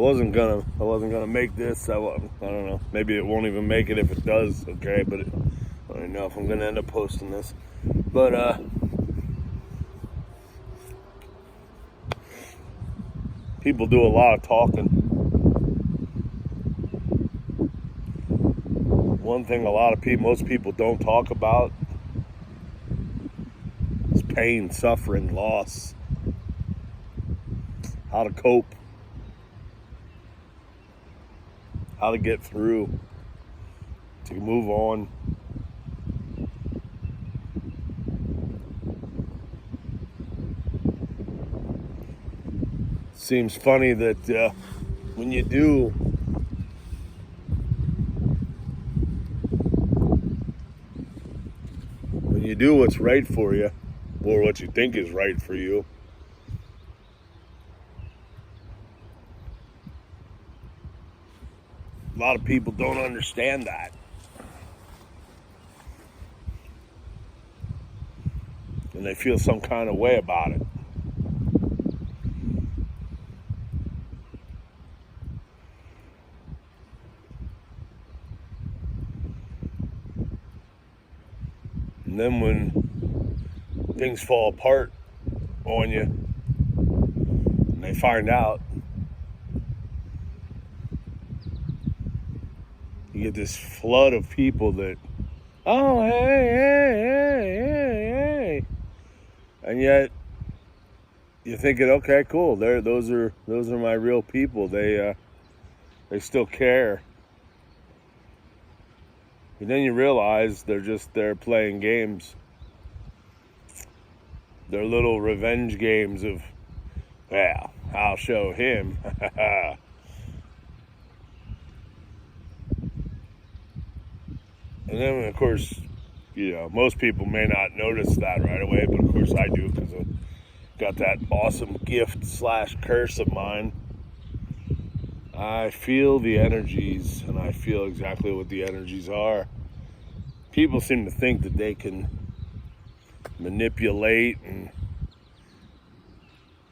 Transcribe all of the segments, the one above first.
wasn't gonna make this. I don't know. Maybe it won't even make it if it does. Okay, but I don't know if I'm gonna end up posting this. But people do a lot of talking. One thing most people don't talk about is pain, suffering, loss, how to cope, how to get through, to move on. Seems funny that when you do what's right for you, or what you think is right for you, a lot of people don't understand that. And they feel some kind of way about it. And then when things fall apart on you and they find out, you get this flood of people that, oh, hey. And yet you're thinking, okay, cool. Those are my real people. They still care. And then you realize they're playing games. They're little revenge games of, well, I'll show him. And then, of course, most people may not notice that right away, but of course I do, because I got that awesome gift/curse of mine. I feel the energies, and I feel exactly what the energies are. People seem to think that they can manipulate and,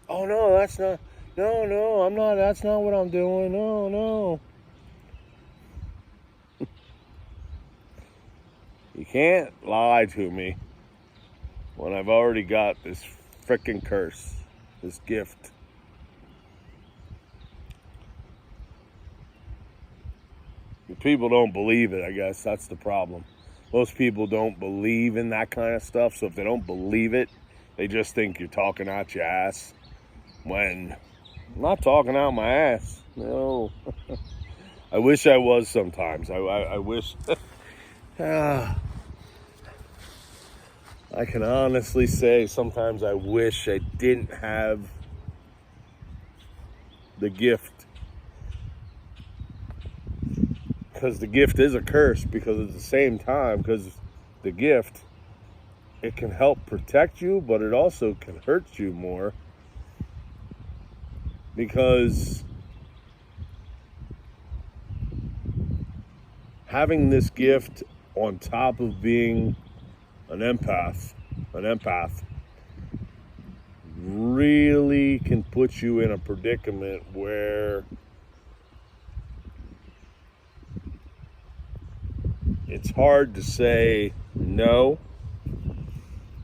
oh no, that's not, no, I'm not, that's not what I'm doing, no. You can't lie to me when I've already got this frickin' curse, this gift. People don't believe it, I guess. That's the problem. Most people don't believe in that kind of stuff, so if they don't believe it, they just think you're talking out your ass. When I'm not talking out my ass. No. I wish I was sometimes. I wish... I can honestly say sometimes I wish I didn't have the gift. Because the gift is a curse, because at the same time, because the gift, it can help protect you, but it also can hurt you more. Because having this gift on top of being an empath really can put you in a predicament where it's hard to say no.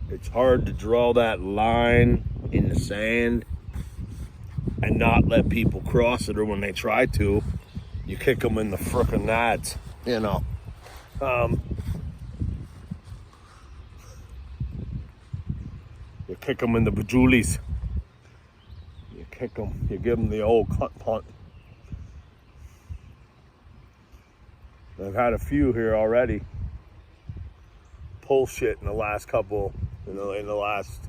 It's hard to draw that line in the sand and not let people cross it, or when they try to, you kick them in the frickin' nads, You kick them in the bajulis. You kick them, you give them the old cunt punt. I've had a few here already pull shit in the last couple, in the last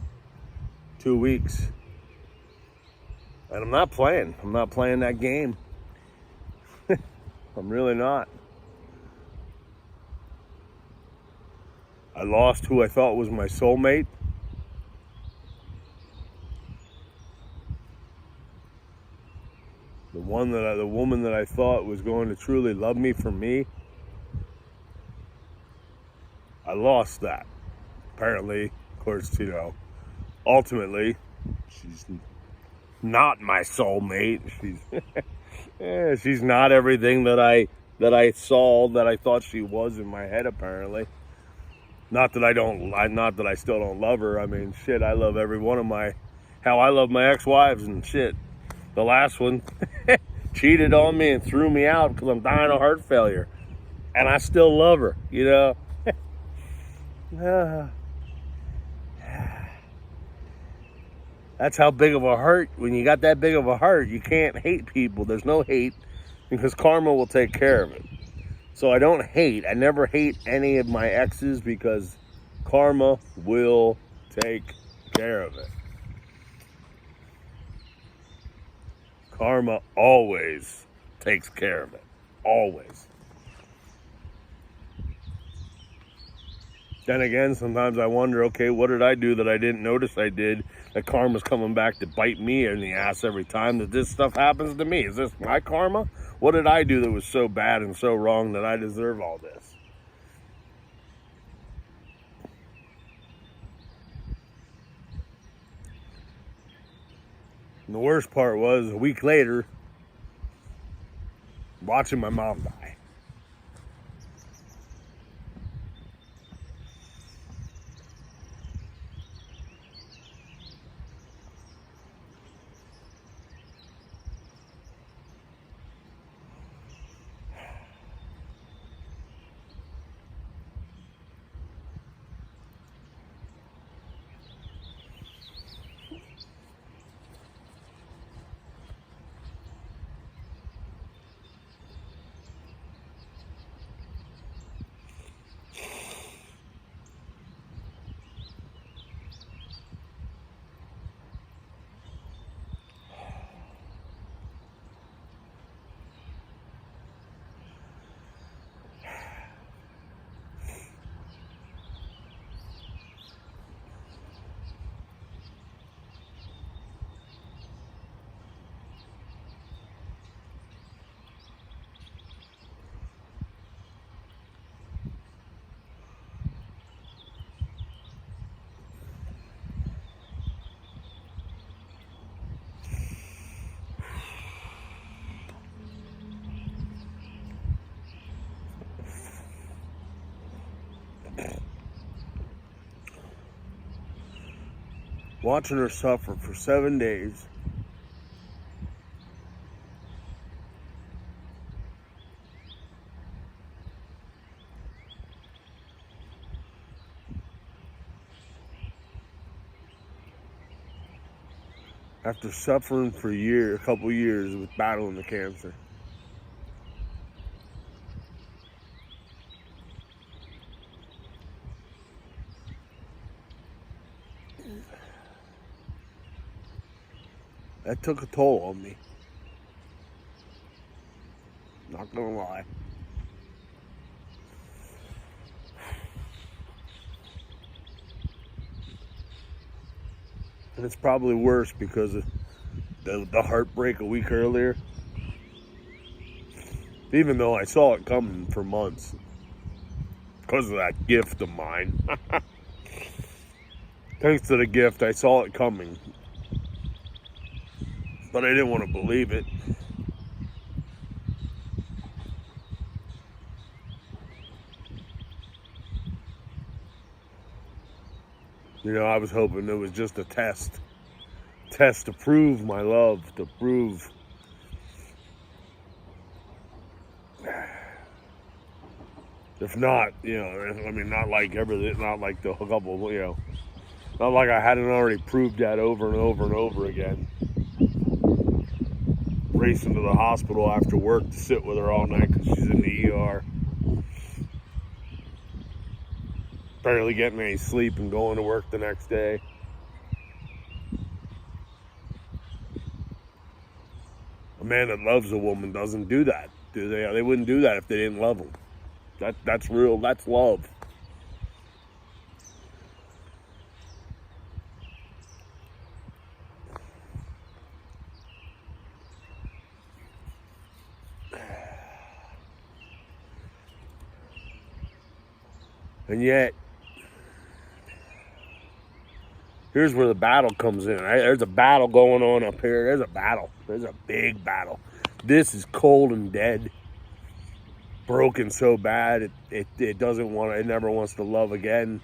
2 weeks. And I'm not playing that game. I'm really not. I lost who I thought was my soulmate. The woman that I thought was going to truly love me for me. I lost that. Apparently, of course, ultimately, she's not my soulmate. Yeah, she's not everything that I saw that I thought she was in my head. Apparently, not that I still don't love her. I mean, shit, I love every one of how I love my ex-wives and shit. The last one cheated on me and threw me out because I'm dying of heart failure, and I still love her. That's how big of a heart. When you got that big of a heart, you can't hate people. There's no hate because karma will take care of it. So I don't hate. I never hate any of my exes because karma will take care of it. Karma always takes care of it. Always. Then again, sometimes I wonder, okay, what did I do that I didn't notice I did? That karma's coming back to bite me in the ass every time that this stuff happens to me. Is this my karma? What did I do that was so bad and so wrong that I deserve all this? And the worst part was, a week later, watching my mom die. Watching her suffer for 7 days. After suffering for a couple years with battling the cancer. That took a toll on me. Not gonna lie. And it's probably worse because of the heartbreak a week earlier. Even though I saw it coming for months. Because of that gift of mine. Thanks to the gift, I saw it coming. But I didn't want to believe it. I was hoping it was just a test to prove my love, to prove if not, not like everything, not like the couple, not like I hadn't already proved that over and over and over again. Racing to the hospital after work to sit with her all night because she's in the ER. Barely getting any sleep and going to work the next day. A man that loves a woman doesn't do that, do they? They wouldn't do that if they didn't love them. That's real. That's love. And yet, here's where the battle comes in. Right? There's a battle going on up here. There's a battle. There's a big battle. This is cold and dead. Broken so bad, it doesn't want, it never wants to love again,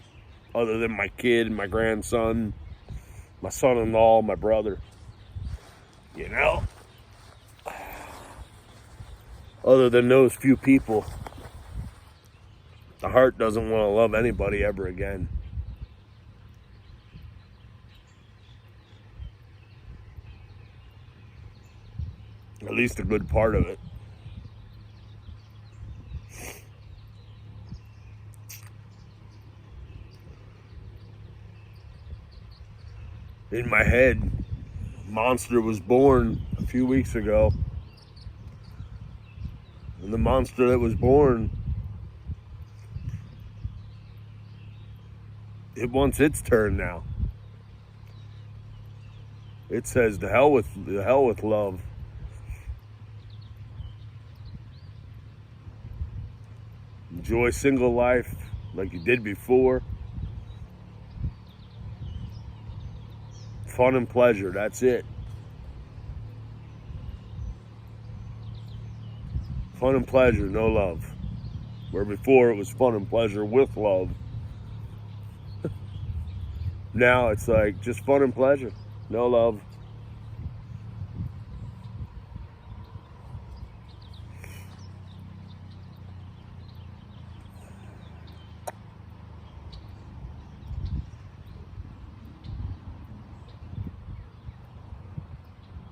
other than my kid, my grandson, my son-in-law, my brother. You know? Other than those few people, the heart doesn't want to love anybody ever again. At least a good part of it. In my head, monster was born a few weeks ago. And the monster that was born, it wants its turn now. It says the hell with love. Enjoy single life like you did before. Fun and pleasure, that's it. Fun and pleasure, no love. Where before it was fun and pleasure with love. Now it's like just fun and pleasure, no love.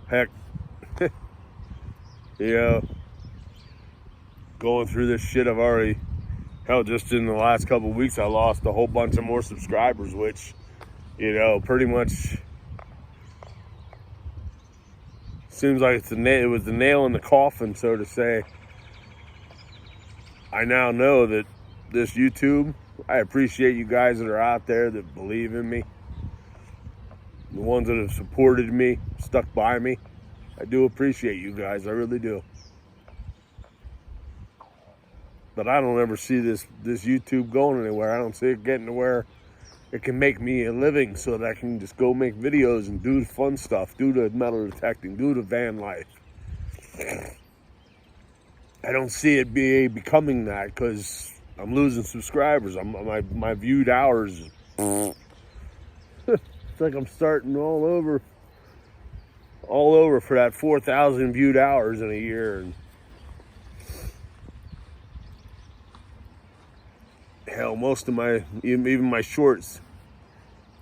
Heck, yeah, going through this shit, I've already, hell, just in the last couple of weeks, I lost a whole bunch of more subscribers, which, you know, pretty much seems like it was the nail in the coffin, so to say. I now know that this YouTube, I appreciate you guys that are out there that believe in me. The ones that have supported me, stuck by me. I do appreciate you guys, I really do. But I don't ever see this YouTube going anywhere. I don't see it getting to where it can make me a living so that I can just go make videos and do the fun stuff, do the metal detecting, do the van life. I don't see it becoming that because I'm losing subscribers. My viewed hours. It's like I'm starting all over for that 4,000 viewed hours in a year. And hell, most of even my shorts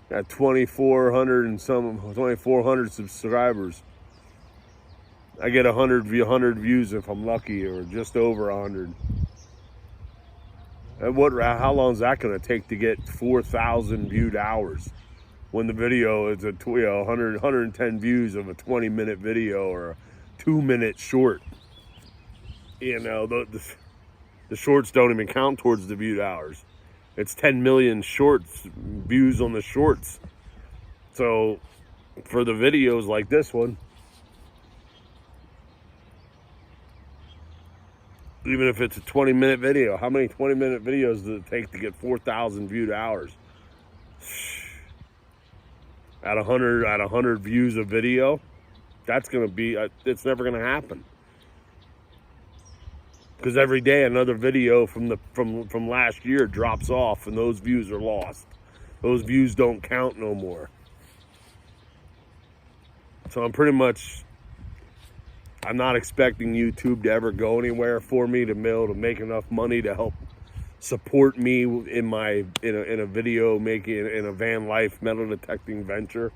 got 2,400 subscribers. I get 100 views if I'm lucky, or just over 100. And how long is that going to take to get 4,000 viewed hours when the video is 110 views of a 20-minute video or a 2-minute short? You know, the shorts don't even count towards the viewed hours. It's 10 million shorts views on the shorts. So for the videos like this one, even if it's a 20-minute video, how many 20-minute videos does it take to get 4,000 viewed hours? At 100 views a video, that's gonna be, it's never gonna happen. Because every day another video from last year drops off and those views are lost. Those views don't count no more. So I'm not expecting YouTube to ever go anywhere for me to be able to make enough money to help support me in a video making, in a van life metal detecting venture.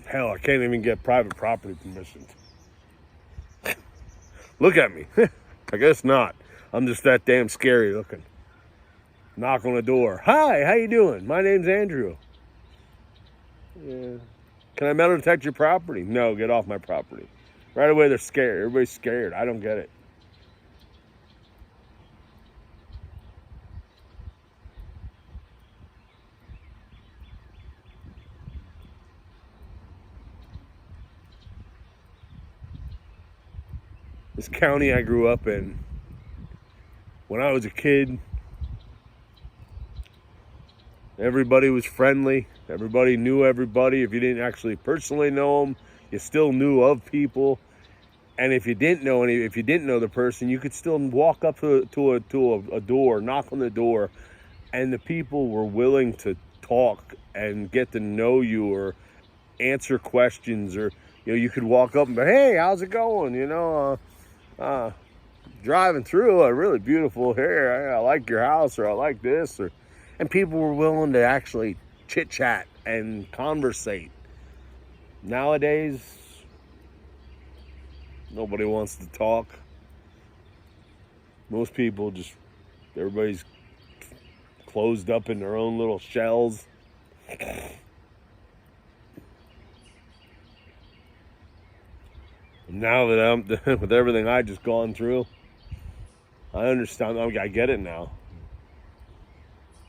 Hell, I can't even get private property permissions. Look at me. I guess not. I'm just that damn scary looking. Knock on the door. Hi, how you doing? My name's Andrew. Yeah. Can I metal detect your property? No, get off my property. Right away they're scared. Everybody's scared. I don't get it. This county I grew up in, when I was a kid, Everybody was friendly. Everybody knew everybody. If you didn't actually personally know them, you still knew of people. And if you didn't know the person, you could still walk up to a door, knock on the door, and the people were willing to talk and get to know you or answer questions, or you could walk up and be, hey, how's it going? Driving through a really beautiful here. I like your house, or I like this, and people were willing to actually chit chat and conversate. Nowadays, nobody wants to talk. Most people everybody's closed up in their own little shells. Now that I'm with everything I just gone through, I understand. I get it now.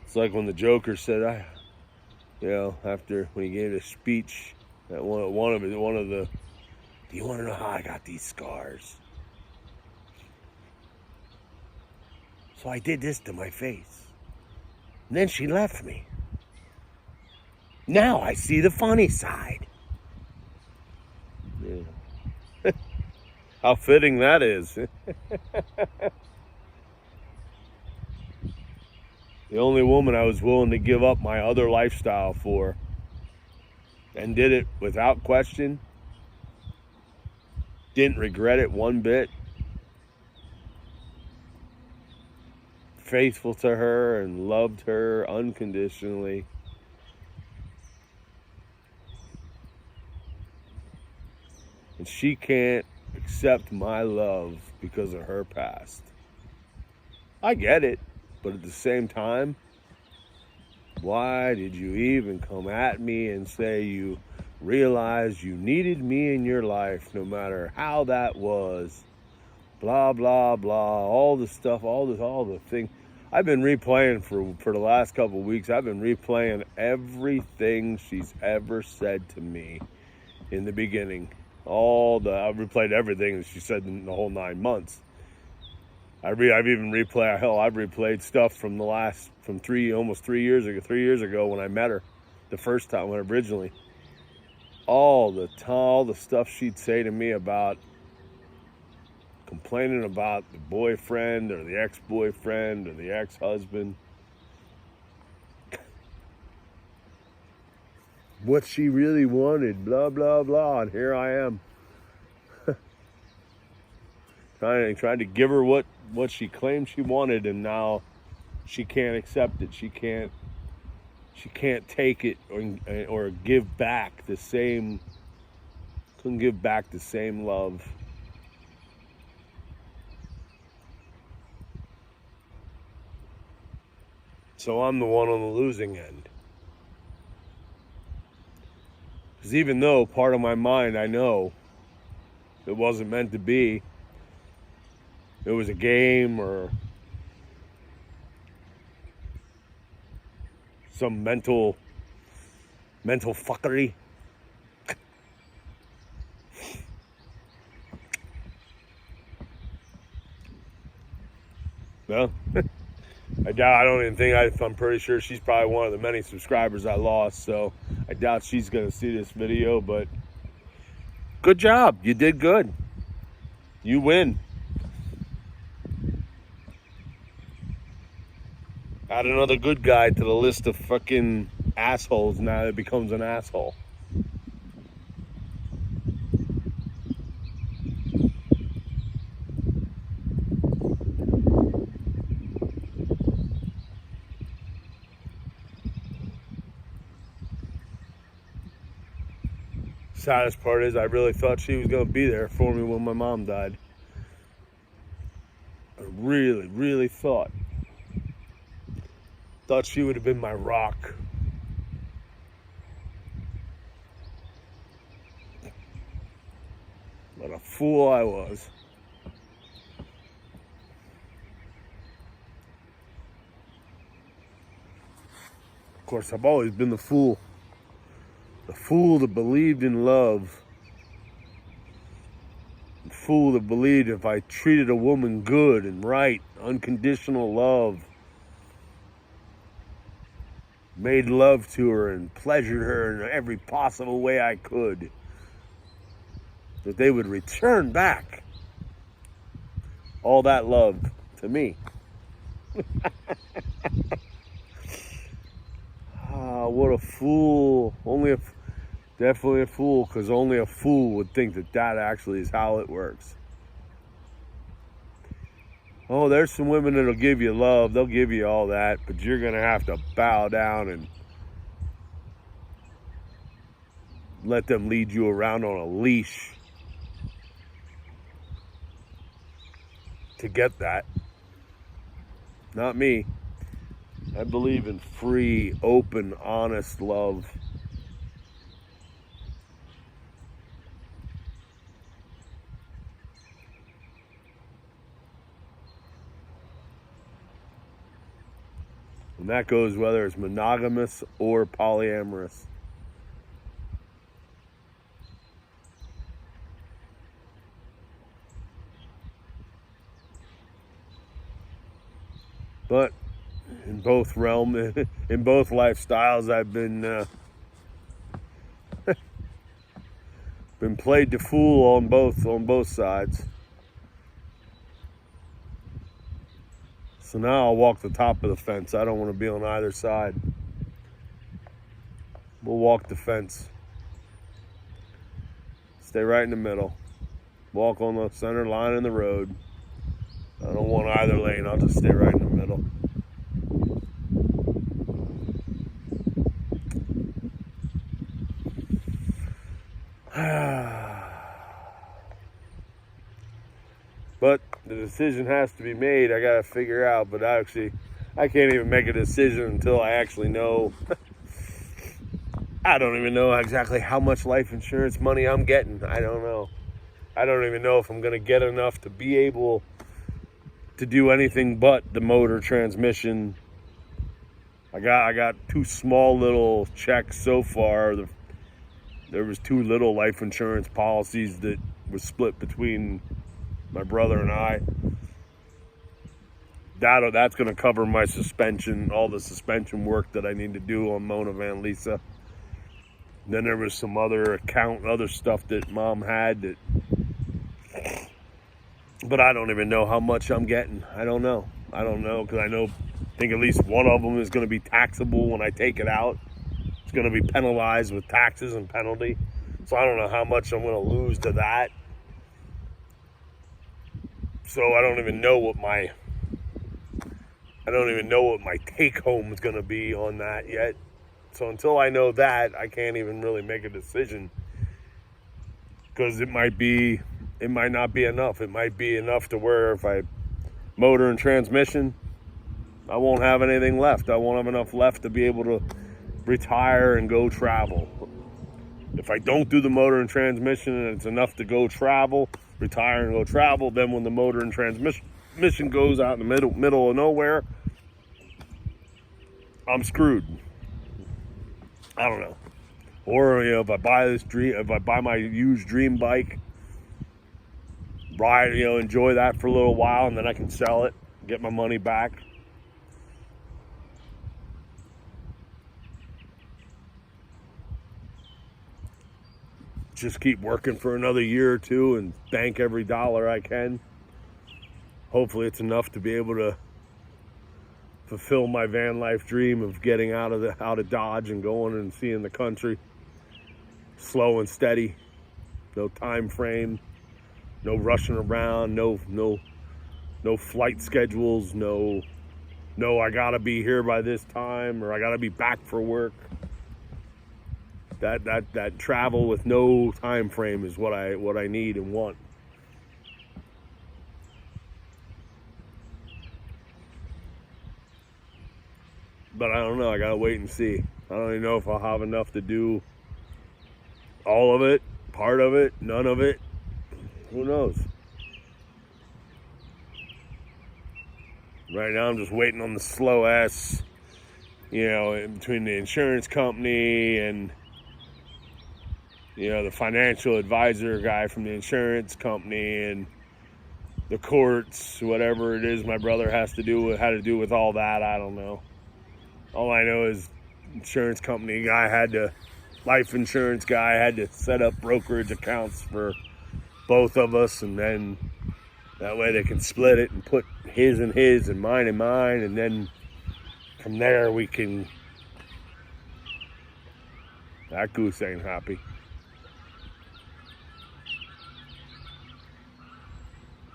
It's like when the Joker said, after when he gave a speech at one of the, do you want to know how I got these scars? So I did this to my face. And then she left me. Now I see the funny side. Yeah. How fitting that is. The only woman I was willing to give up my other lifestyle for, and did it without question. Didn't regret it one bit. Faithful to her and loved her unconditionally. And she can't accept my love because of her past. I get it, but at the same time, why did you even come at me and say you realized you needed me in your life, no matter how that was? Blah, blah, blah, all the stuff, all the thing. I've been replaying for the last couple of weeks. I've been replaying everything she's ever said to me in the beginning. I've replayed everything that she said in the whole 9 months. I've even replayed stuff from almost 3 years ago when I met her the first time, originally. All the stuff she'd say to me about complaining about the boyfriend or the ex-boyfriend or the ex-husband. What she really wanted, blah, blah, blah. And here I am. trying to give her what she claimed she wanted, and now she can't accept it. She can't take it or give back the same. Couldn't give back the same love. So I'm the one on the losing end. Because even though part of my mind, I know it wasn't meant to be, it was a game or some mental fuckery. Well, I'm pretty sure she's probably one of the many subscribers I lost, so I doubt she's going to see this video, but good job. You did good. You win. Add another good guy to the list of fucking assholes now that becomes an asshole. Saddest part is I really thought she was going to be there for me when my mom died. I really, really thought she would have been my rock. What a fool I was. Of course, I've always been the fool. The fool that believed in love. The fool that believed if I treated a woman good and right, unconditional love, made love to her and pleasured her in every possible way I could, that they would return back all that love to me. What a fool. Definitely a fool, because only a fool would think that that actually is how it works. Oh, there's some women that'll give you love. They'll give you all that, but you're going to have to bow down and let them lead you around on a leash to get that. Not me. I believe in free, open, honest love. And that goes whether it's monogamous or polyamorous. But in both realms, in both lifestyles, I've been played the fool on both sides. So now I'll walk the top of the fence. I don't want to be on either side. We'll walk the fence. Stay right in the middle. Walk on the center line in the road. I don't want either lane. I'll just stay right in the middle. But the decision has to be made. I gotta figure out, but I can't even make a decision until I actually know. I don't even know exactly how much life insurance money I'm getting. I don't know. I don't even know if I'm gonna get enough to be able to do anything but the motor transmission. I got two small little checks so far. There was two little life insurance policies that was split between my brother and I. That's going to cover my suspension, all the suspension work that I need to do on Mona Van Lisa. Then there was some other other stuff that Mom had but I don't even know how much I'm getting. I don't know because I think at least one of them is going to be taxable when I take it out. It's going to be penalized with taxes and penalty. So I don't know how much I'm going to lose to that. So I don't even know what my take home is going to be on that yet. So until I know that, I can't even really make a decision, because it might not be enough. It might be enough to where if I motor and transmission, I won't have anything left. I won't have enough left to be able to retire and go travel. If I don't do the motor and transmission and it's enough to go travel, retire and go travel, then when the motor and transmission goes out in the middle of nowhere, I'm screwed. I don't know. Or if I buy my used dream bike, ride, enjoy that for a little while, and then I can sell it, get my money back. Just keep working for another year or two and bank every dollar I can. Hopefully it's enough to be able to fulfill my van life dream of getting out of Dodge and going and seeing the country. Slow and steady. No time frame. No rushing around. No flight schedules. No I gotta be here by this time, or I gotta be back for work. That travel with no time frame is what I need and want. But I don't know. I gotta wait and see. I don't even know if I'll have enough to do all of it, part of it, none of it. Who knows? Right now I'm just waiting on the slow ass, in between the insurance company and the financial advisor guy from the insurance company and the courts, whatever it is my brother had to do with all that. I don't know. All I know is insurance company guy had to, life insurance guy had to set up brokerage accounts for both of us, and then that way they can split it and put his and mine, and then from there we can. That goose ain't happy.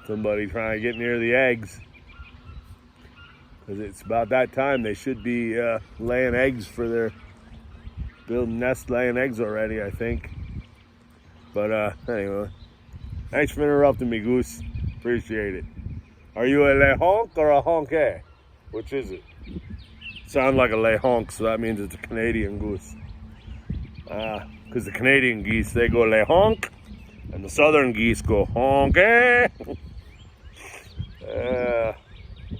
Somebody trying to get near the eggs, because it's about that time they should be laying eggs for their building nest, laying eggs already, I think. But anyway, thanks for interrupting me, Goose. Appreciate it. Are you a le honk or a honke? Which is it? Sound like a le honk, so that means it's a Canadian goose. Because the Canadian geese, they go le honk, and the southern geese go honke.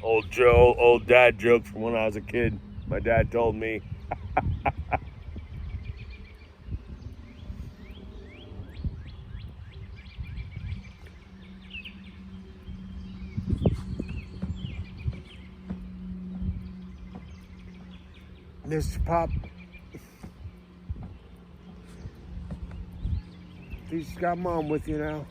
Old dad joke from when I was a kid. My dad told me. Mr. Pop, you just got Mom with you now.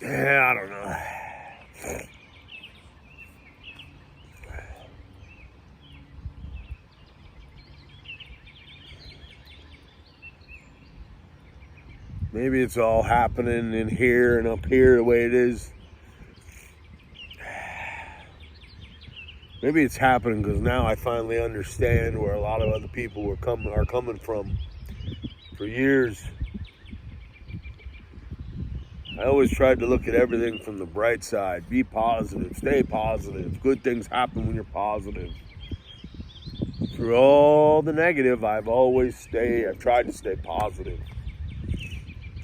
Yeah, I don't know. Maybe it's all happening in here and up here the way it is. Maybe it's happening because now I finally understand where a lot of other people are coming from. For years, I always tried to look at everything from the bright side. Be positive, stay positive. Good things happen when you're positive. Through all the negative, I've tried to stay positive.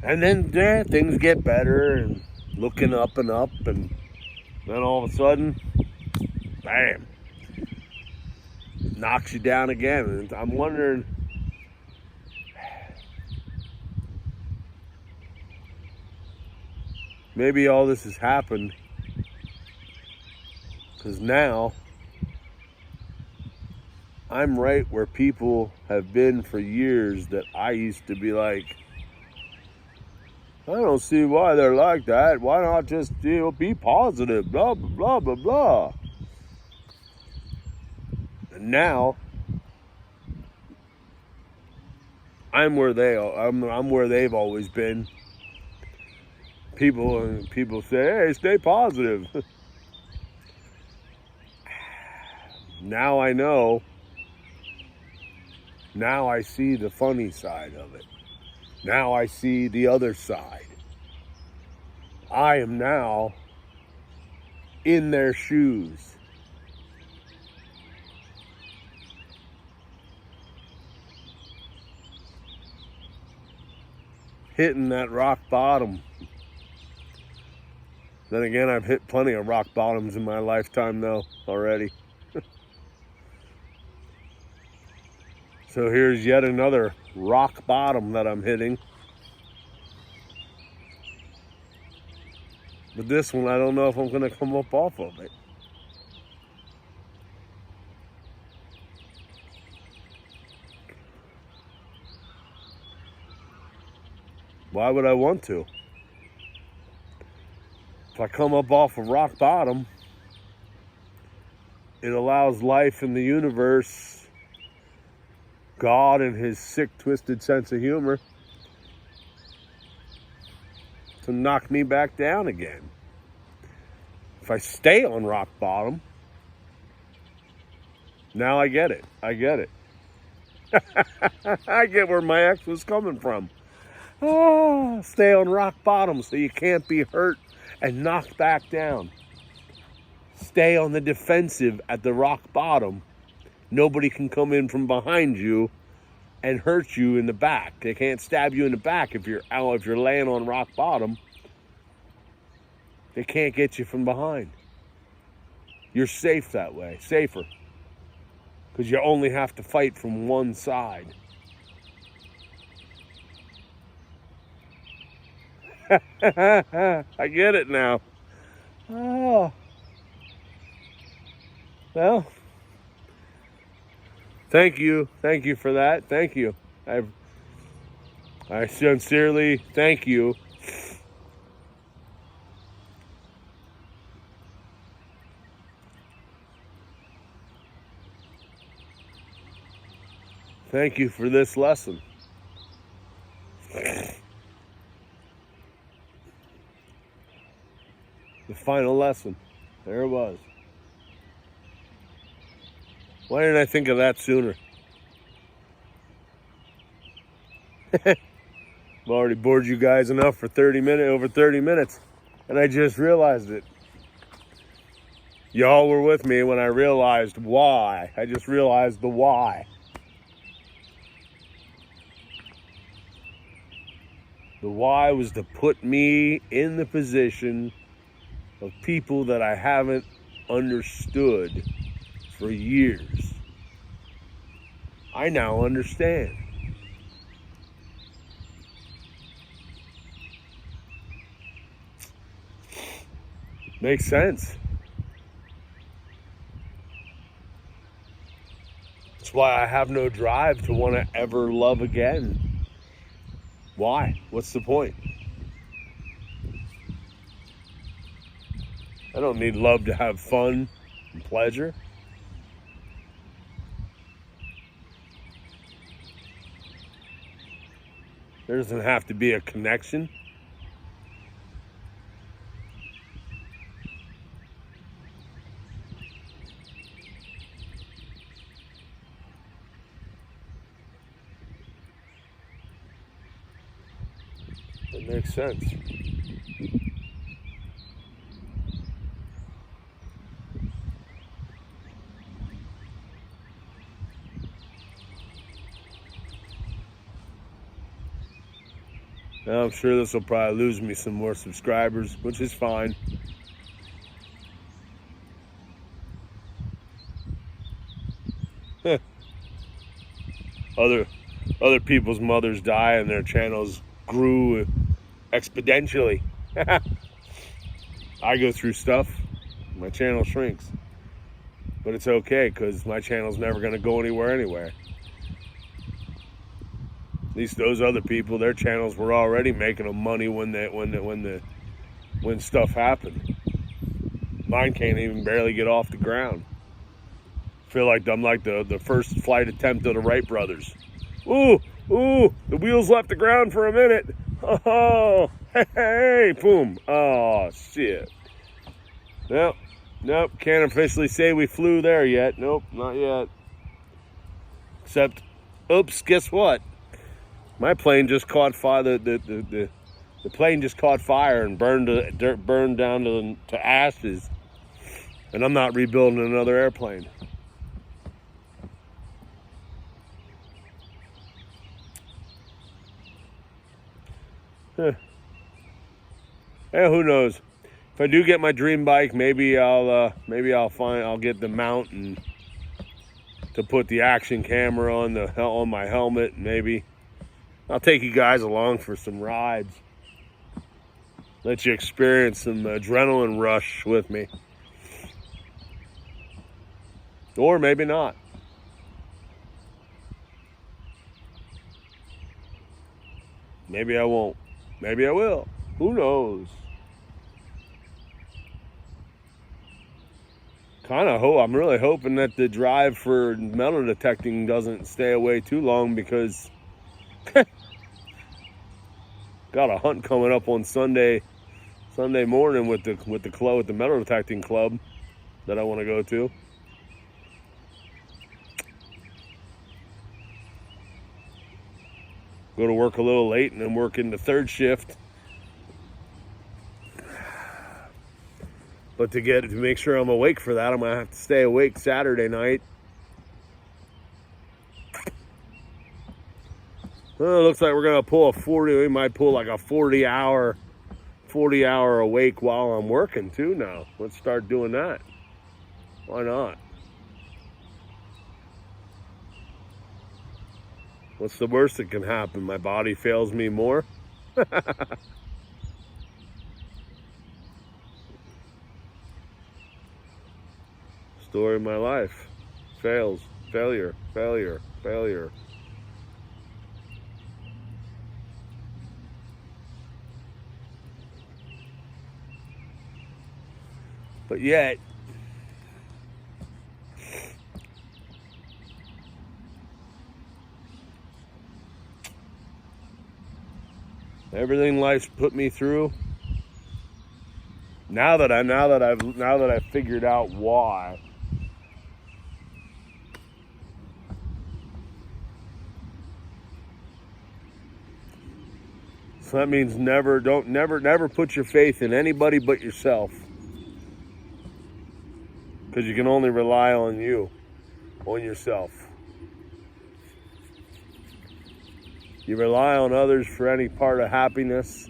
And then things get better and looking up and up, and then all of a sudden, bam, knocks you down again. And I'm wondering, maybe all this has happened because now I'm right where people have been for years that I used to be like, I don't see why they're like that. Why not just be positive, blah, blah, blah, blah, blah. And now I'm where they've always been. People say, hey, stay positive. Now I know. Now I see the funny side of it. Now I see the other side. I am now in their shoes. Hitting that rock bottom. Then again, I've hit plenty of rock bottoms in my lifetime though already. So here's yet another rock bottom that I'm hitting. But this one, I don't know if I'm going to come up off of it. Why would I want to? If I come up off of rock bottom, it allows life in the universe, God and his sick, twisted sense of humor, to knock me back down again. If I stay on rock bottom, now I get it. I get it. I get where my ex was coming from. Stay on rock bottom so you can't be hurt and knocked back down. stay on the defensive at the rock bottom. Nobody can come in from behind you and hurt you in the back. They can't stab you in the back if you're laying on rock bottom. They can't get you from behind. You're safe that way, safer. Because you only have to fight from one side. I get it now. Oh. Well, thank you. Thank you for that. Thank you. I sincerely thank you. Thank you for this lesson. The final lesson. There it was. Why didn't I think of that sooner? I've already bored you guys enough for over 30 minutes. And I just realized it. Y'all were with me when I realized why. I just realized the why. The why was to put me in the position of people that I haven't understood for years. I now understand. Makes sense. That's why I have no drive to want to ever love again. Why? What's the point? I don't need love to have fun and pleasure. There doesn't have to be a connection. It makes sense. Now, I'm sure this will probably lose me some more subscribers, which is fine. Other people's mothers die and their channels grew exponentially. I go through stuff, my channel shrinks. But it's okay, because my channel's never going to go anywhere anyway. At least those other people, their channels were already making them money when stuff happened. Mine can't even barely get off the ground. I feel like I'm like the first flight attempt of the Wright brothers. Ooh, the wheels left the ground for a minute. Oh, hey, boom. Oh, shit. Nope, can't officially say we flew there yet. Nope, not yet. Except, oops, guess what? My plane just caught fire. The plane just caught fire and burned down to ashes. And I'm not rebuilding another airplane. Huh. Yeah, who knows? If I do get my dream bike, maybe I'll get the mount and to put the action camera on my helmet. Maybe I'll take you guys along for some rides. Let you experience some adrenaline rush with me. Or maybe not. Maybe I won't. Maybe I will. Who knows? I'm really hoping that the drive for metal detecting doesn't stay away too long, because got a hunt coming up on Sunday morning with the metal detecting club that I want to go to. Go to work a little late and then work in the third shift. But to make sure I'm awake for that, I'm going to have to stay awake Saturday night. Well, it looks like we're going to pull a 40. We might pull like a 40-hour awake while I'm working too now. Let's start doing that. Why not? What's the worst that can happen? My body fails me more? Story of my life. Failure. But yet, everything life's put me through, now that I've figured out why, so that means never put your faith in anybody but yourself, because you can only rely on yourself. You rely on others for any part of happiness,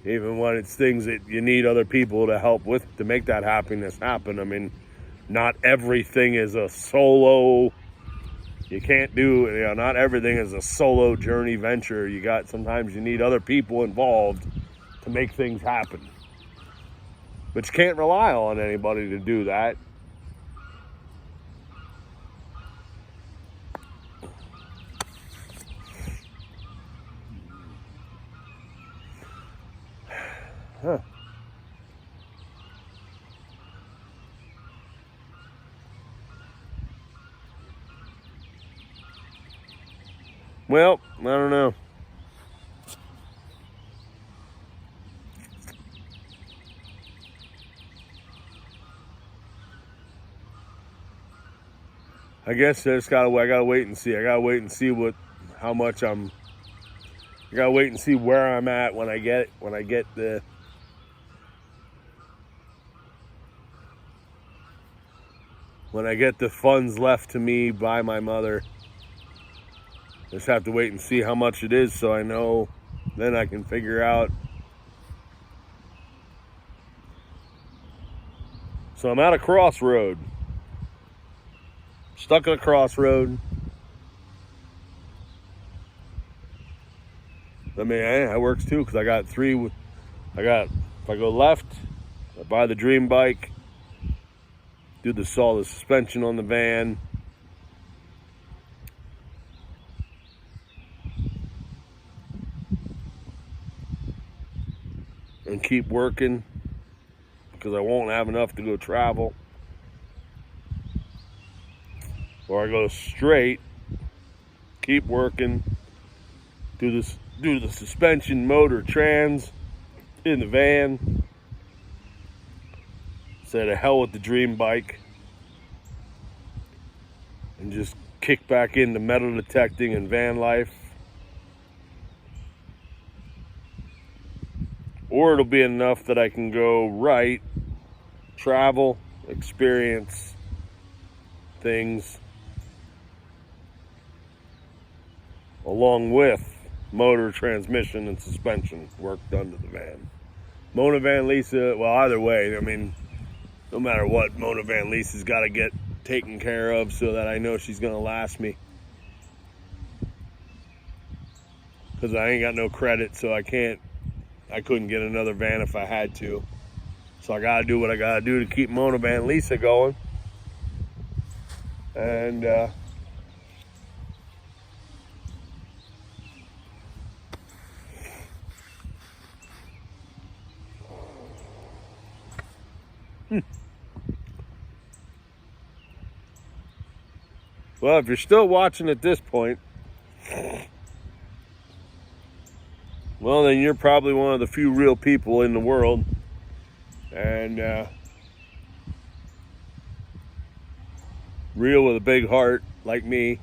even when it's things that you need other people to help with to make that happiness happen. I mean, not everything is a solo. You can't do, not everything is a solo journey venture. Sometimes you need other people involved to make things happen. But you can't rely on anybody to do that. Huh. Well, I don't know. I guess I gotta wait and see. I gotta wait and see I gotta wait and see where I'm at when I get the funds left to me by my mother. Just have to wait and see how much it is, so I know. Then I can figure out. So I'm at a crossroad. Stuck at a crossroad. I mean, that works too, because if I go left, I buy the dream bike, do the suspension on the van, and keep working, because I won't have enough to go travel. Or I go straight, keep working, do the suspension, motor, trans in the van. Say to hell with the dream bike, and just kick back into metal detecting and van life. Or it'll be enough that I can go right, travel, experience things, along with motor, transmission, and suspension work done to the van. Mona Van Lisa, well, either way, I mean, no matter what, Mona Van Lisa's got to get taken care of so that I know she's going to last me. Because I ain't got no credit, so I couldn't get another van if I had to. So I got to do what I got to do to keep Mona Van Lisa going. And, well, if you're still watching at this point, well, then you're probably one of the few real people in the world. And real with a big heart, like me.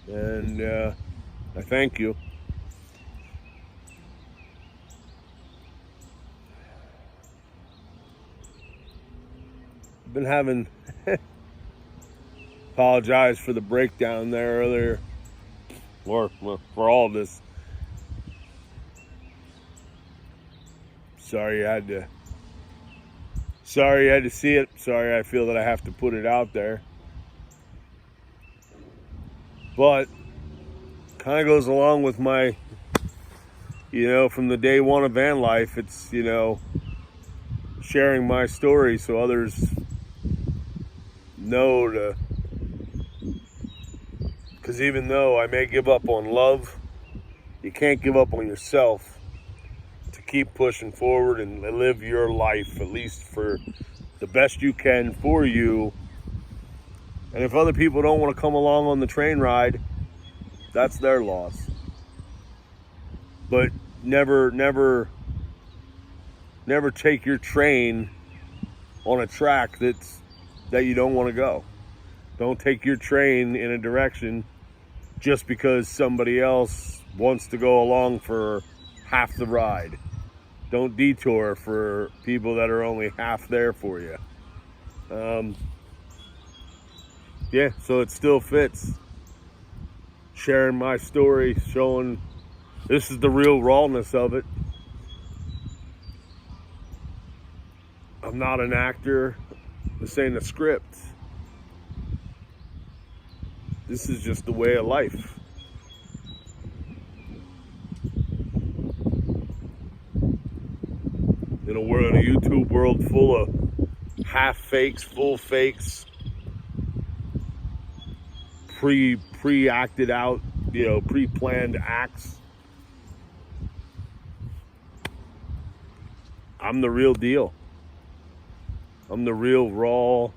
And I thank you. been having apologize for the breakdown there earlier, or well, for all of this. Sorry you had to see it. Sorry I feel that I have to put it out there. But kind of goes along with my, from the day one of van life, it's, sharing my story so others know to, because even though I may give up on love, you can't give up on yourself to keep pushing forward and live your life, at least for the best you can for you. And if other people don't want to come along on the train ride, that's their loss. But never take your train on a track that you don't want to go. Don't take your train in a direction just because somebody else wants to go along for half the ride. Don't detour for people that are only half there for you. So it still fits. Sharing my story, showing this is the real rawness of it. I'm not an actor. This ain't a script. This is just the way of life. In a YouTube world full of half fakes, full fakes, pre-acted out, pre-planned acts. I'm the real deal. I'm the real raw,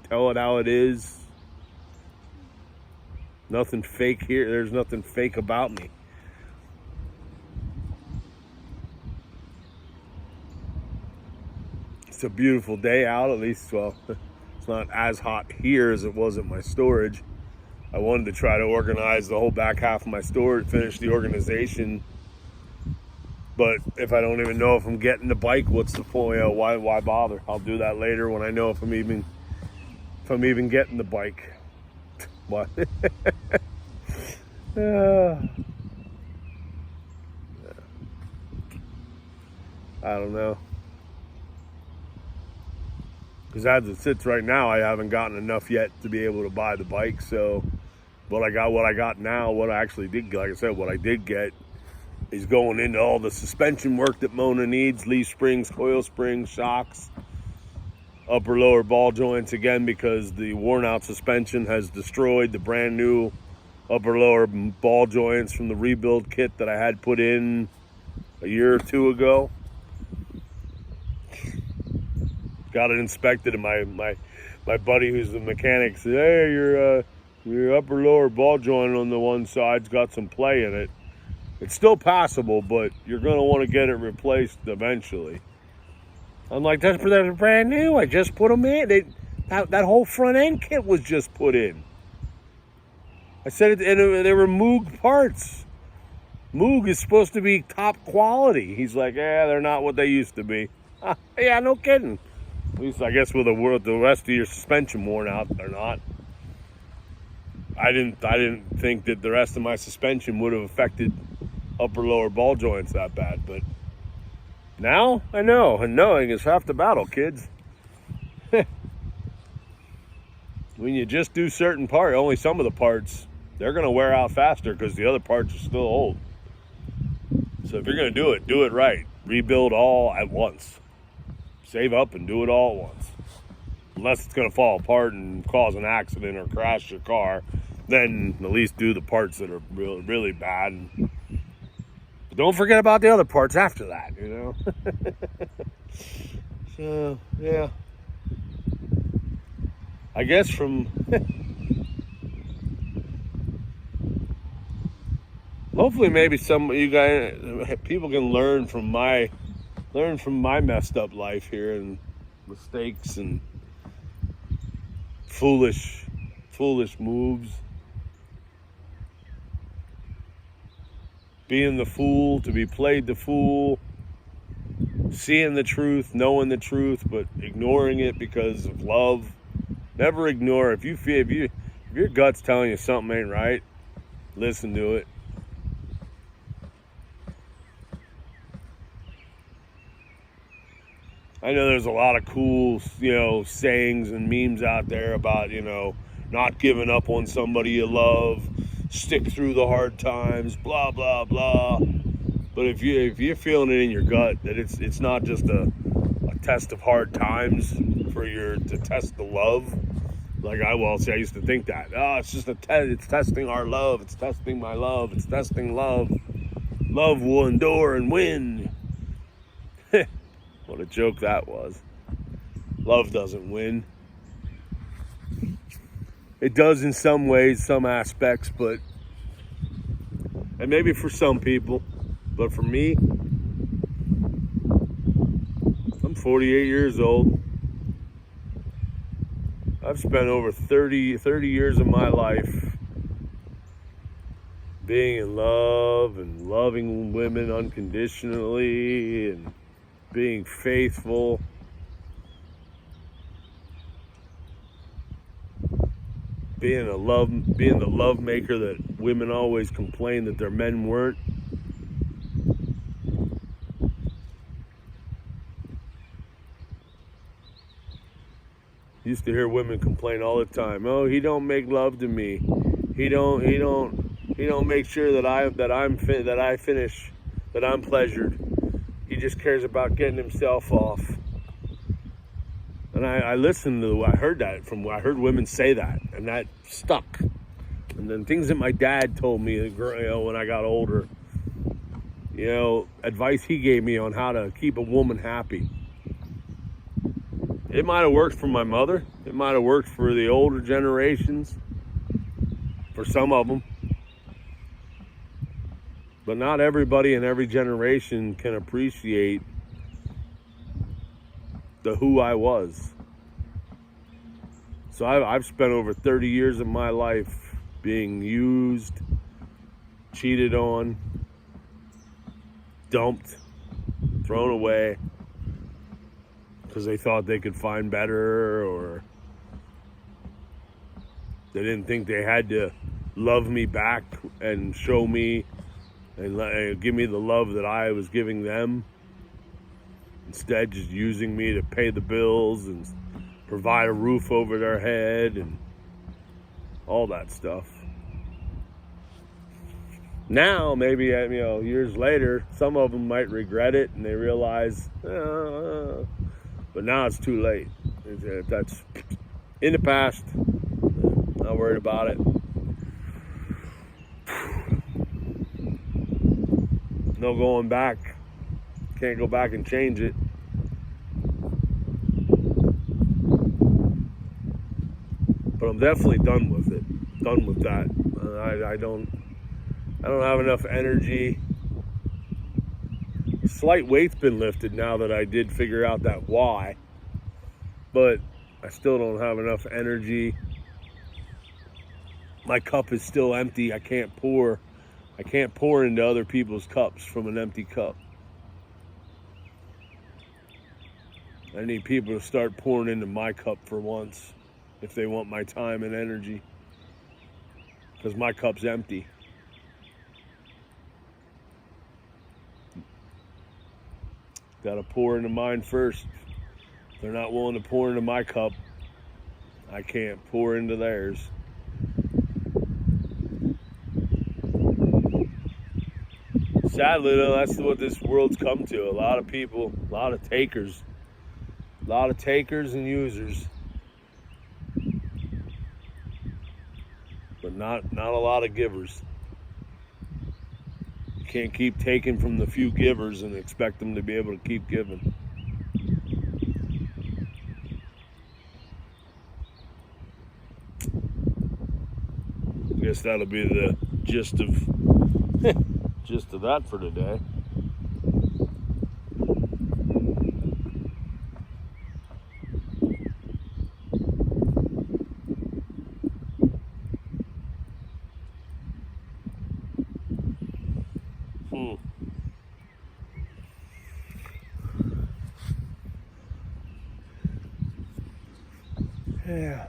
tell it how it is. Nothing fake here. There's nothing fake about me. It's a beautiful day out, at least. Well, it's not as hot here as it was at my storage. I wanted to try to organize the whole back half of my storage, finish the organization. But if I don't even know if I'm getting the bike, what's the point? Why bother? I'll do that later when I know if I'm even getting the bike. What? I don't know. Because as it sits right now, I haven't gotten enough yet to be able to buy the bike. So what I got now, what I actually did, like I said, what I did get is going into all the suspension work that Mona needs, leaf springs, coil springs, shocks, upper lower ball joints again, because the worn out suspension has destroyed the brand new upper lower ball joints from the rebuild kit that I had put in a year or two ago. Got it inspected, and my buddy who's the mechanic said, hey, your upper lower ball joint on the one side's got some play in it. It's still passable, but you're going to want to get it replaced eventually. I'm like, that's brand new. I just put them in. That whole front end kit was just put in. I said it, and they were Moog parts. Moog is supposed to be top quality. He's like, they're not what they used to be. Yeah, no kidding. At least I guess with the rest of your suspension worn out, they're not. I didn't think that the rest of my suspension would have affected upper lower ball joints that bad, but now I know, and knowing is half the battle, kids. When you just do certain parts, only some of the parts, they're going to wear out faster because the other parts are still old. So if you're going to do it right. Rebuild all at once. Save up and do it all at once. Unless it's going to fall apart and cause an accident or crash your car, then at least do the parts that are really, really bad. But don't forget about the other parts after that, So, yeah. I guess hopefully maybe some of you guys, people can learn from my messed up life here and mistakes and foolish moves. Being the fool, to be played the fool. seeing the truth, knowing the truth, but ignoring it because of love. Never ignore it. If your gut's telling you something ain't right, listen to it. I know there's a lot of cool, sayings and memes out there about, not giving up on somebody you love, stick through the hard times, blah blah blah. But if you're feeling it in your gut that it's not just a test of hard times to test the love, like I used to think that. It's just it's testing our love, it's testing my love, it's testing love. Love will endure and win. What a joke that was. Love doesn't win. It does in some ways, some aspects, and maybe for some people, but for me, I'm 48 years old. I've spent over 30 years of my life being in love and loving women unconditionally and being faithful. Being the love maker that women always complain that their men weren't. Used to hear women complain all the time. Oh, he don't make love to me. He don't make sure that I'm pleasured. He just cares about getting himself off. And I heard women say that, and that stuck. And then things that my dad told me, when I got older, advice he gave me on how to keep a woman happy. It might have worked for my mother. It might have worked for the older generations, for some of them. But not everybody in every generation can appreciate who I was. So I've spent over 30 years of my life being used, cheated on, dumped, thrown away because they thought they could find better, or they didn't think they had to love me back and show me and give me the love that I was giving them. Instead, just using me to pay the bills and provide a roof over their head and all that stuff. Now, maybe, years later, some of them might regret it and they realize, but now it's too late. That's in the past. Not worried about it. No going back. Can't go back and change it. But I'm definitely done with it. Done with that. I don't have enough energy. Slight weight's been lifted now that I did figure out that why. But I still don't have enough energy. My cup is still empty. I can't pour into other people's cups from an empty cup. I need people to start pouring into my cup for once if they want my time and energy, because my cup's empty. Got to pour into mine first. If they're not willing to pour into my cup, I can't pour into theirs. Sadly, though, that's what this world's come to. A lot of people, a lot of takers. A lot of takers and users. But not a lot of givers. You can't keep taking from the few givers and expect them to be able to keep giving. I guess that'll be the gist of that for today. Yeah.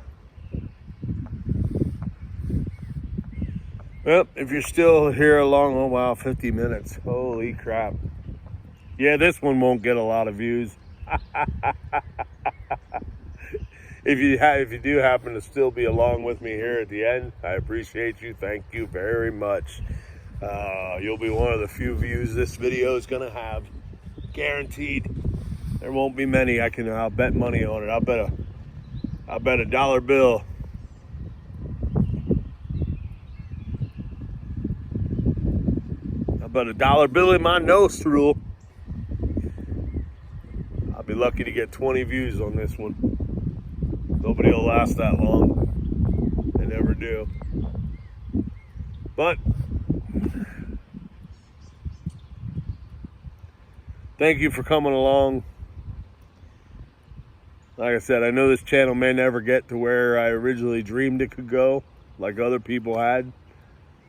Well, if you're still here along, oh wow, 50 minutes. Holy crap. Yeah, this one won't get a lot of views. If you do happen to still be along with me here at the end, I appreciate you. Thank you very much. You'll be one of the few views this video is gonna have, guaranteed. There won't be many. I'll bet money on it. I'll bet a dollar bill. I'll bet a dollar bill in my nose rule. I'll be lucky to get 20 views on this one. Nobody will last that long. They never do. But thank you for coming along. Like I said, I know this channel may never get to where I originally dreamed it could go, like other people had,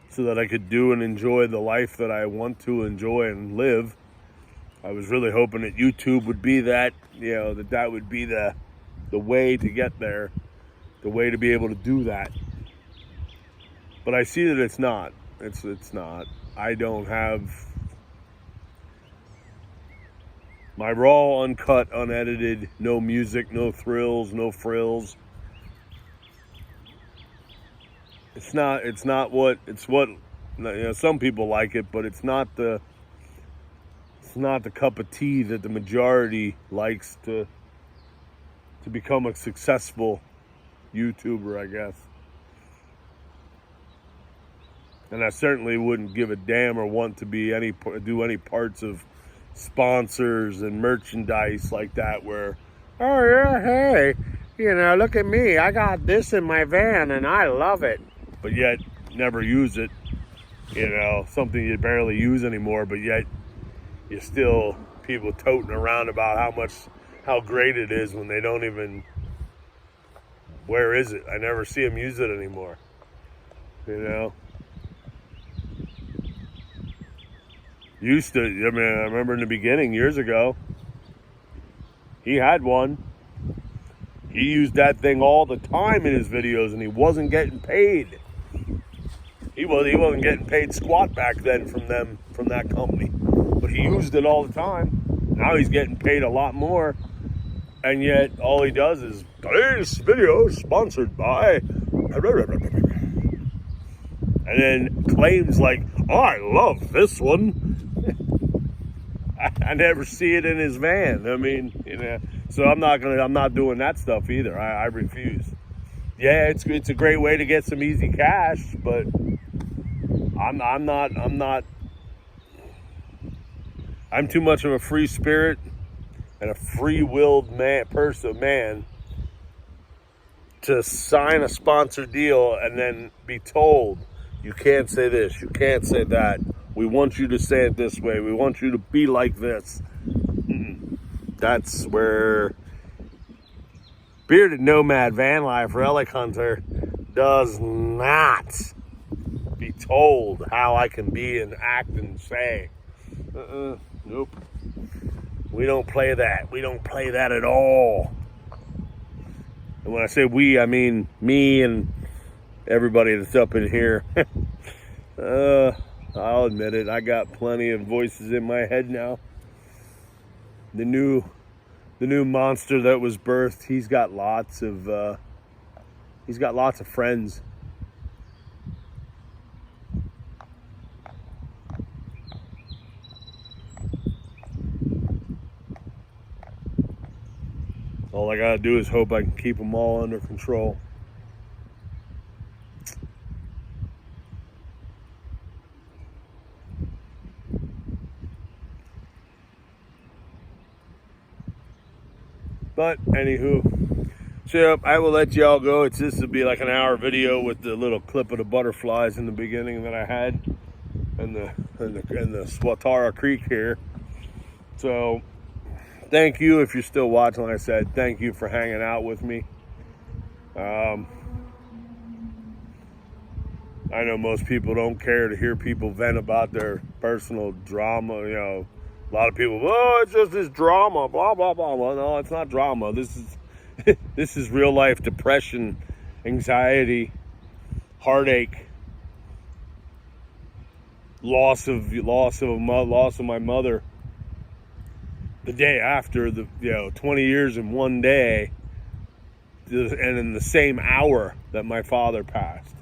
so that I could do and enjoy the life that I want to enjoy and live. I was really hoping that YouTube would be that, that would be the way to get there, the way to be able to do that. But I see that it's not. It's not. I don't have my raw, uncut, unedited, no music, no thrills, no frills. It's what some people like it, but it's not the cup of tea that the majority likes to become a successful YouTuber, I guess. And I certainly wouldn't give a damn or want to do any parts of sponsors and merchandise like that where, oh yeah, hey, look at me, I got this in my van and I love it, but yet never use it. Something you barely use anymore, but yet you still people toting around about how great it is when they don't even, where is it? I never see them use it anymore. Used to, I remember in the beginning, years ago, he had one. He used that thing all the time in his videos, and he wasn't getting paid. He wasn't getting paid squat back then from that company. But he used it all the time. Now he's getting paid a lot more. And yet, all he does is, today's video is sponsored by... And then claims like, oh, I love this one. I never see it in his van. So I'm not doing that stuff either. I refuse. Yeah, it's a great way to get some easy cash, but I'm too much of a free spirit and a free-willed man to sign a sponsored deal and then be told, you can't say this, you can't say that. We want you to say it this way. We want you to be like this. That's where Bearded Nomad Van Life Relic Hunter does not be told how I can be and act and say. Nope. We don't play that. We don't play that at all. And when I say we, I mean me and everybody that's up in here. I'll admit it. I got plenty of voices in my head now. The new monster that was birthed, he's got lots of friends. All I gotta do is hope I can keep them all under control. But anywho, so I will let y'all go. This will be like an hour video with the little clip of the butterflies in the beginning that I had, and the Swatara Creek here. So thank you if you're still watching. Like I said, thank you for hanging out with me. I know most people don't care to hear people vent about their personal drama. A lot of people, oh, it's just this drama, blah, blah, blah. Well, no, it's not drama. This This is real life depression, anxiety, heartache, loss of my mother. The day after, 20 years in one day, and in the same hour that my father passed.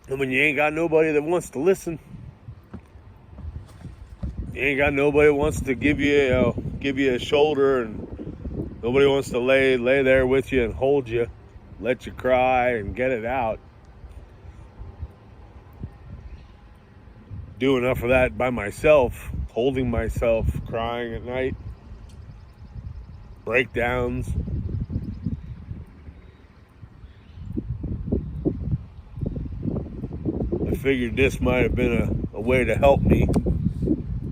And when you ain't got nobody that wants to listen, you ain't got nobody that wants to give you a shoulder, and nobody wants to lay there with you and hold you, let you cry and get it out. Do enough of that by myself, holding myself, crying at night, breakdowns. I figured this might have been a way to help me.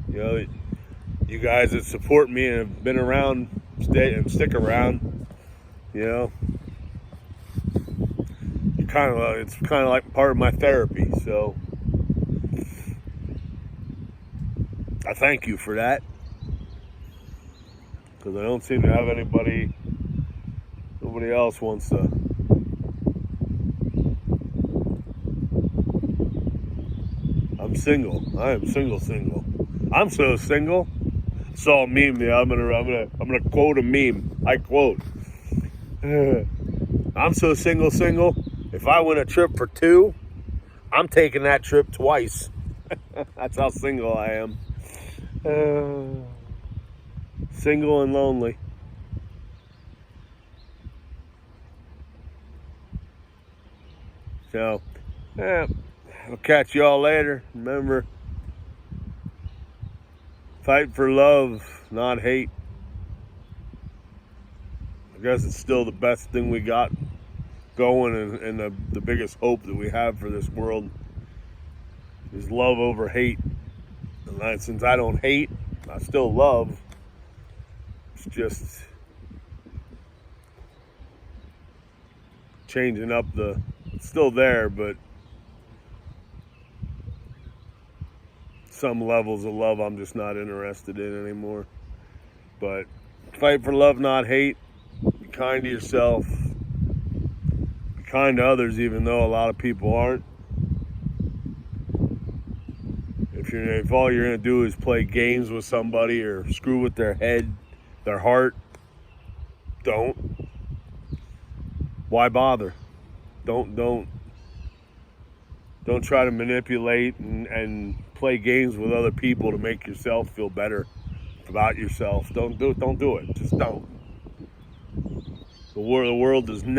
You guys that support me and have been around, stay and stick around. It's kind of like part of my therapy. So I thank you for that, because I don't seem to have nobody else wants to. I'm single. I am single. I'm so single. I saw a meme there. I'm gonna quote a meme. I quote, I'm so single. If I win a trip for two, I'm taking that trip twice. That's how single I am. Single and lonely. So, I'll catch y'all later. Remember, fight for love, not hate. I guess it's still the best thing we got going, and the biggest hope that we have for this world is love over hate. And since I don't hate, I still love. It's just changing up it's still there, but some levels of love I'm just not interested in anymore. But fight for love, not hate. Be kind to yourself. Be kind to others, even though a lot of people aren't. If all you're going to do is play games with somebody or screw with their head, their heart, don't. Why bother? Don't try to manipulate and play games with other people to make yourself feel better about yourself. Don't do it. Just don't. The world doesn't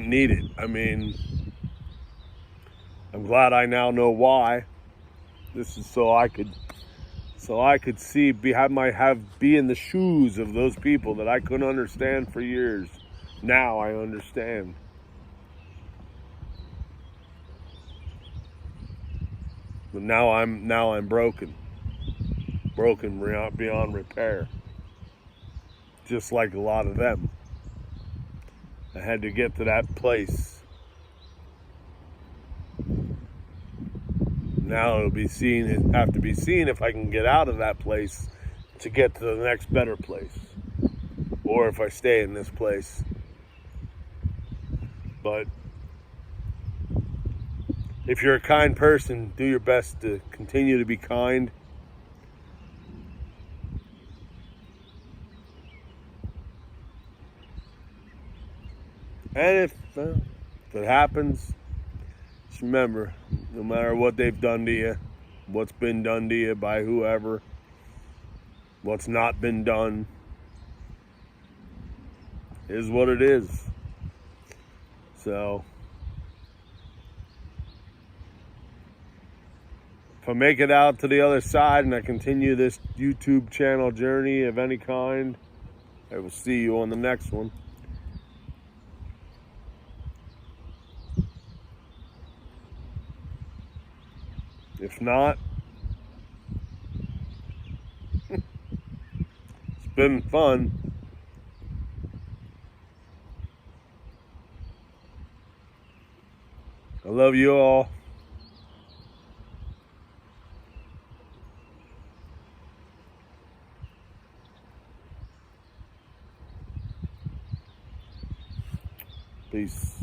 need it. I mean, I'm glad I now know why. This is so I could see, be in the shoes of those people that I couldn't understand for years. Now I understand. But now I'm broken beyond repair. Just like a lot of them. I had to get to that place. Now have to be seen if I can get out of that place to get to the next better place, or if I stay in this place. But if you're a kind person, do your best to continue to be kind. And if it happens, just remember, no matter what they've done to you, what's been done to you by whoever, what's not been done, is what it is. So, if I make it out to the other side and I continue this YouTube channel journey of any kind, I will see you on the next one. If not, it's been fun. I love you all. Peace.